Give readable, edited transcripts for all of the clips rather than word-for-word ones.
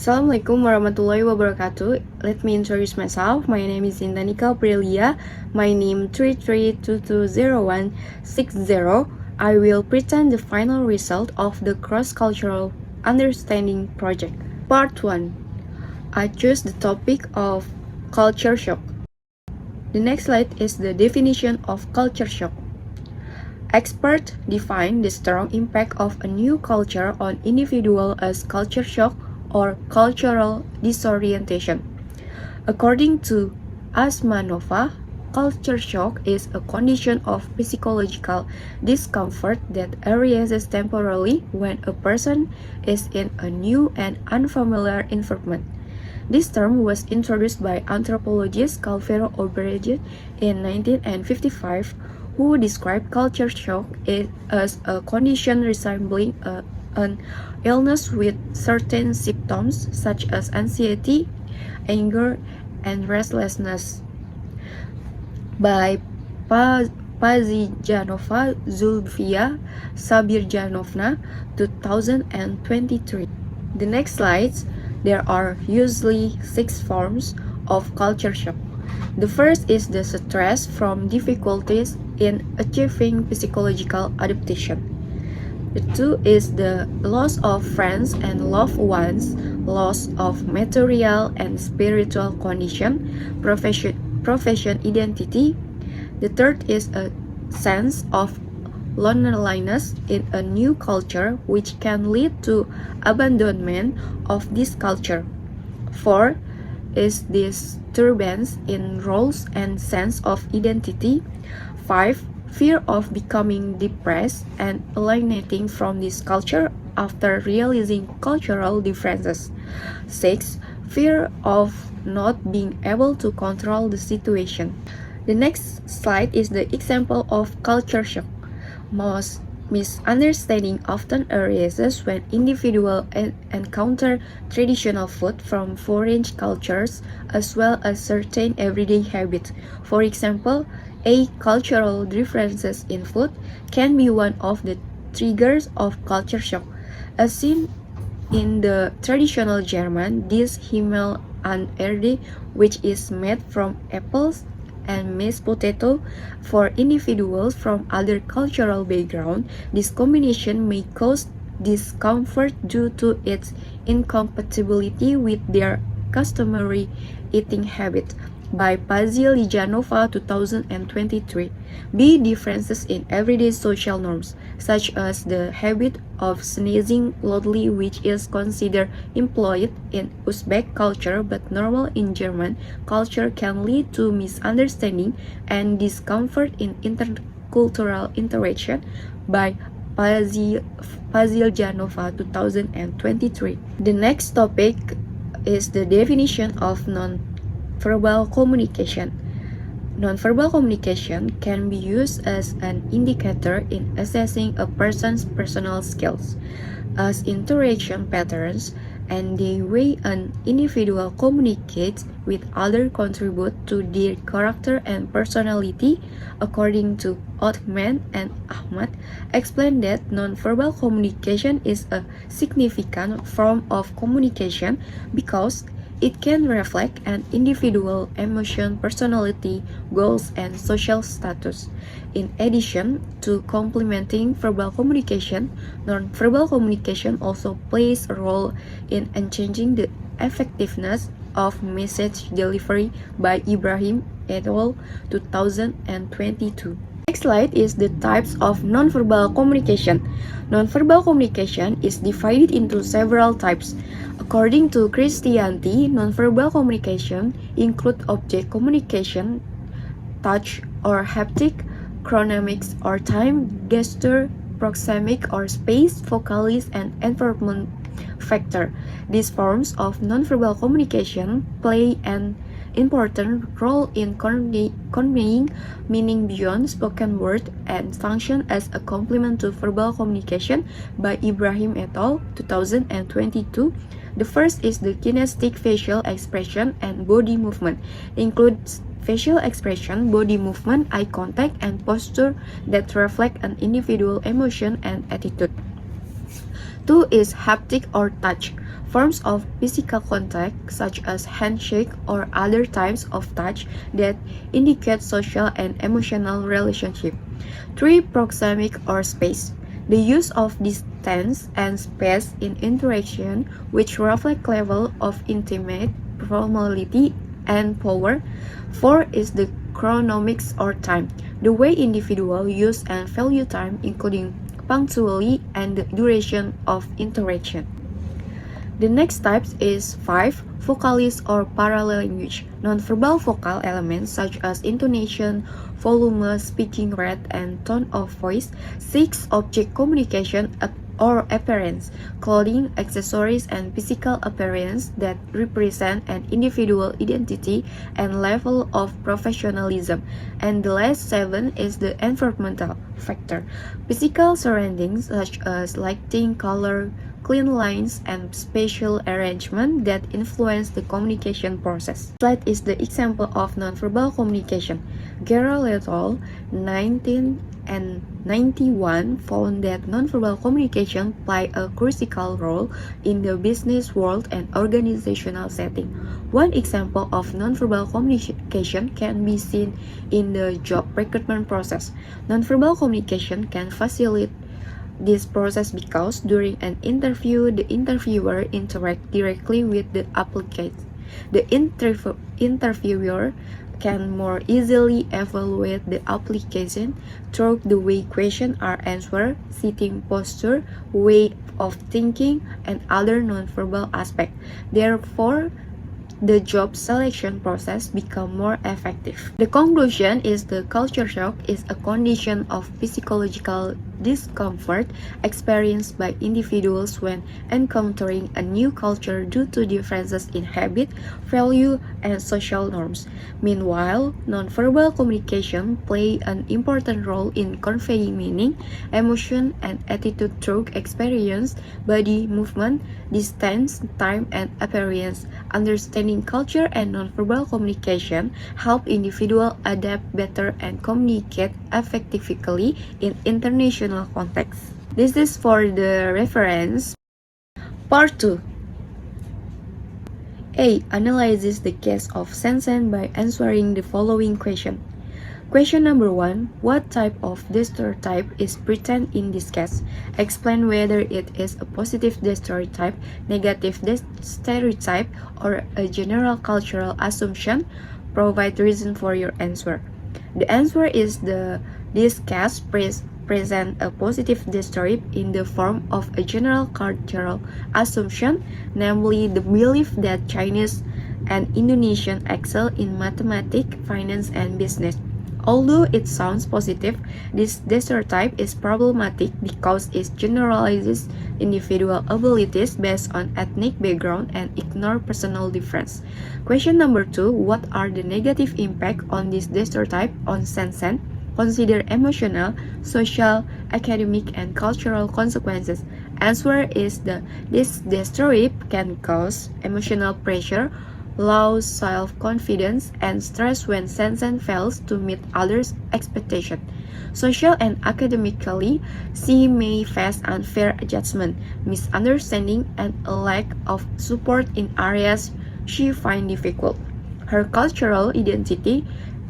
Assalamualaikum warahmatullahi wabarakatuh. Let me introduce myself. My name is Indanika Aprilia. My name 33220160. I will present the final result of the cross-cultural understanding project. Part 1. I choose the topic of culture shock. The next slide is the definition of culture shock. Experts define the strong impact of a new culture on individual as culture shock or cultural disorientation. According to Asmanova, culture shock is a condition of psychological discomfort that arises temporarily when a person is in a new and unfamiliar environment. This term was introduced by anthropologist Calvero Obrecht in 1955, who described culture shock as a condition resembling an illness with certain symptoms such as anxiety, anger, and restlessness. By Pazijanova Zulfia Sabirjanovna, 2023. The next slides, there are usually 6 forms of culture shock. The first is the stress from difficulties in achieving psychological adaptation. The 2 is the loss of friends and loved ones, loss of material and spiritual condition, profession identity. The third is a sense of loneliness in a new culture, which can lead to abandonment of this culture. 4 is disturbance in roles and sense of identity. 5. Fear of becoming depressed and alienating from this culture after realizing cultural differences. 6. Fear of not being able to control the situation. The next slide is the example of culture shock. Most misunderstanding often arises when individuals encounter traditional food from foreign cultures as well as certain everyday habits. For example, cultural differences in food can be one of the triggers of culture shock. As seen in the traditional German dish Himmel und Erde, which is made from apples and mashed potato. For individuals from other cultural background, this combination may cause discomfort due to its incompatibility with their customary eating habit. By Pazilijanova 2023. B. Differences in everyday social norms, such as the habit of sneezing loudly, which is considered impolite in Uzbek culture but normal in German culture, can lead to misunderstanding and discomfort in intercultural interaction. By Paziljanova 2023. The next topic is the definition of non-verbal communication. Nonverbal communication can be used as an indicator in assessing a person's personal skills, as interaction patterns and the way an individual communicates with others contribute to their character and personality. According to Othman and Ahmad, explain that nonverbal communication is a significant form of communication because it can reflect an individual's emotion, personality, goals, and social status. In addition to complementing verbal communication, non-verbal communication also plays a role in enhancing the effectiveness of message delivery. By Ibrahim et al. 2022. Next slide is the types of nonverbal communication. Nonverbal communication is divided into several types. According to Christianity, nonverbal communication include object communication, touch or haptic, chronemics or time, gesture, proxemic or space, vocalis, and environment factor. These forms of nonverbal communication play an important role in conveying meaning beyond spoken word and function as a complement to verbal communication. By Ibrahim et al. 2022. The first is the kinesthetic facial expression and body movement. Includes facial expression, body movement, eye contact, and posture that reflect an individual emotion and attitude. Two is haptic or touch, forms of physical contact such as handshake or other types of touch that indicate social and emotional relationship. Three, proxemic or space, the use of distance and space in interaction which reflect level of intimate formality and power. Four is the chronomics or time, the way individuals use and value time, including punctuality and the duration of interaction. The next type is 5. Vocalis or paralanguage. Nonverbal vocal elements such as intonation, volume, speaking rate, and tone of voice. 6. Object communication or appearance, clothing, accessories, and physical appearance that represent an individual identity and level of professionalism. And the last 7 is the environmental factor, physical surroundings such as lighting, color, clean lines, and spatial arrangement that influence the communication process. Slide is the example of nonverbal communication. Gerald et al. 1991 found that nonverbal communication play a critical role in the business world and organizational setting. One example of nonverbal communication can be seen in the job recruitment process. Nonverbal communication can facilitate this process because during an interview, the interviewer interacts directly with the applicant. The interviewer can more easily evaluate the application through the way questions are answered, sitting posture, way of thinking, and other nonverbal aspects. Therefore, the job selection process become more effective. The conclusion is the culture shock is a condition of physiological discomfort experienced by individuals when encountering a new culture due to differences in habit, value, and social norms. Meanwhile, nonverbal communication play an important role in conveying meaning, emotion, and attitude through experience, body movement, distance, time, and appearance. Understanding culture and nonverbal communication help individuals adapt better and communicate effectively in international context. This is for the reference. Part 2. A. Analyzes the case of Sensen by answering the following question. Question number 1. What type of stereotype is present in this case? Explain whether it is a positive stereotype, negative stereotype, or a general cultural assumption. Provide reason for your answer. The answer is this case present a positive stereotype in the form of a general cultural assumption, namely the belief that Chinese and Indonesian excel in mathematics, finance, and business. Although it sounds positive, this stereotype is problematic because it generalizes individual abilities based on ethnic background and ignore personal difference. Question number 2. What are the negative impact on this stereotype on Sensen? Consider emotional, social, academic, and cultural consequences. Answer is this stereotype can cause emotional pressure, low self-confidence, and stress when Sensen fails to meet others' expectations. Social and academically, she may face unfair judgment, misunderstanding, and a lack of support in areas she finds difficult. Her cultural identity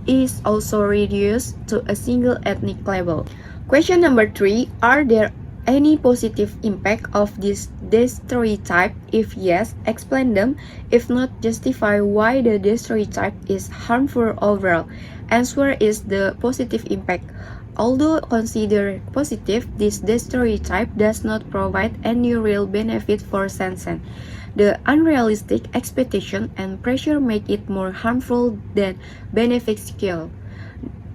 is also reduced to a single ethnic level. Question number 3. Are there any positive impact of this stereotype? If yes, explain them. If not, justify why the stereotype is harmful overall. Answer is the positive impact. Although considered positive, this stereotype does not provide any real benefit for Sensen. The unrealistic expectation and pressure make it more harmful than beneficial.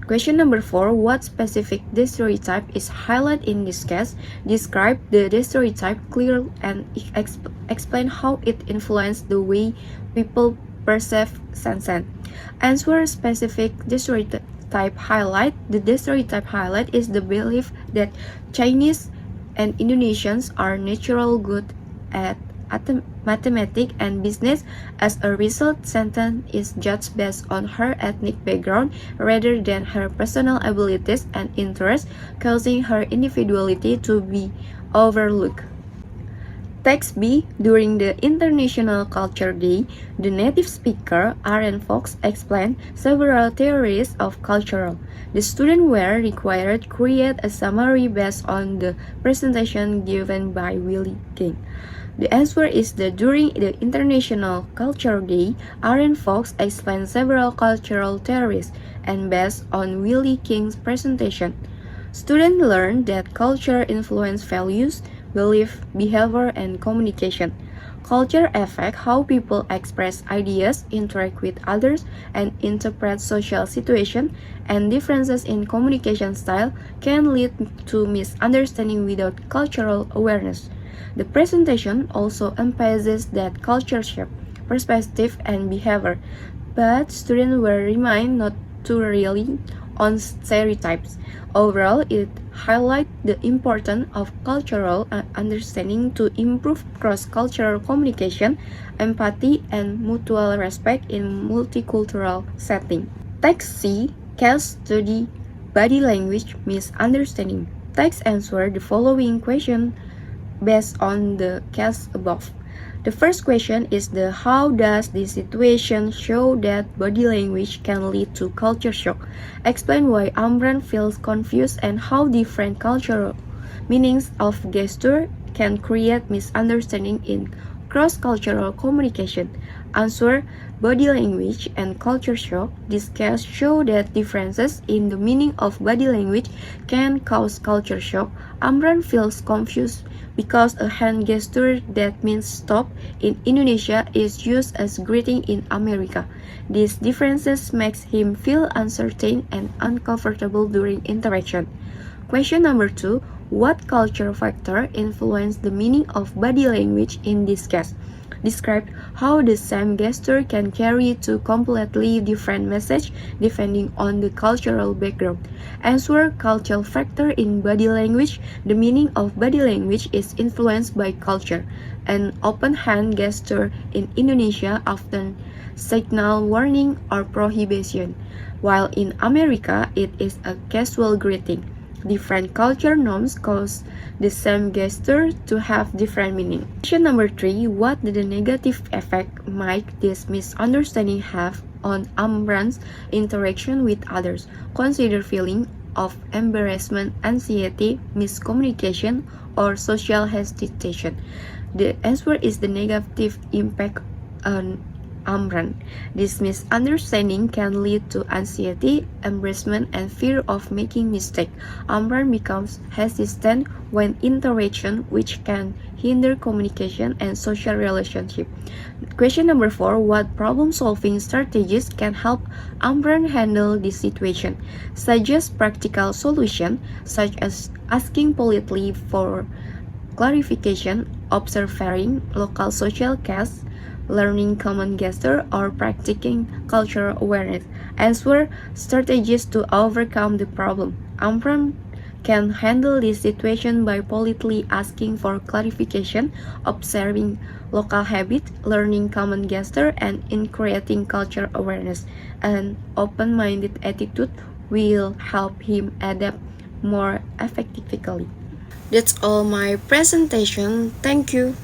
Question number 4. What specific stereotype is highlighted in this case? Describe the stereotype clearly and explain how it influences the way people perceive Sensen. Answer specific stereotype highlight. The stereotype highlight is the belief that Chinese and Indonesians are natural good at mathematics and business. As a result, Sensen is judged based on her ethnic background rather than her personal abilities and interests, causing her individuality to be overlooked. Text B. During the International Culture Day, the native speaker, Aaron Fox, explained several theories of culture. The students were required to create a summary based on the presentation given by Willie King. The answer is that during the International Culture Day, Aaron Fox explained several cultural theories, and based on Willie King's presentation, students learned that culture influences values, belief, behavior, and communication. Culture affects how people express ideas, interact with others, and interpret social situations, and differences in communication style can lead to misunderstanding without cultural awareness. The presentation also emphasizes that culture shapes perspective and behavior, but students were reminded not to rely on stereotypes. Overall, it highlights the importance of cultural understanding to improve cross-cultural communication, empathy, and mutual respect in multicultural settings. Text C. Case study body language misunderstanding. Text answer the following question based on the case above. The first question is how does this situation show that body language can lead to culture shock? Explain why Amran feels confused and how different cultural meanings of gesture can create misunderstanding in cross-cultural communication. Answer: body language and culture shock. This case show that differences in the meaning of body language can cause culture shock. Amran feels confused because a hand gesture that means stop in Indonesia is used as greeting in America. These differences makes him feel uncertain and uncomfortable during interaction. Question number 2. What cultural factor influence the meaning of body language in this case? Describe how the same gesture can carry two completely different messages depending on the cultural background. Answer: cultural factor in body language. The meaning of body language is influenced by culture. An open hand gesture in Indonesia often signal warning or prohibition, while in America it is a casual greeting. Different culture norms cause the same gesture to have different meaning. Question number 3. What did the negative effect might this misunderstanding have on Amran's interaction with others? Consider feeling of embarrassment, anxiety, miscommunication, or social hesitation. The answer is the negative impact on Amran. This misunderstanding can lead to anxiety, embarrassment, and fear of making mistakes. Amran becomes hesitant when interaction, which can hinder communication and social relationship. Question number 4. What problem-solving strategies can help Amran handle this situation? Suggest practical solutions, such as asking politely for clarification, observing local social cases, learning common gesture, or practicing cultural awareness. Answer: strategies to overcome the problem. Amran can handle this situation by politely asking for clarification, observing local habits, learning common gesture, and in creating cultural awareness. An open-minded attitude will help him adapt more effectively. That's all my presentation. Thank you.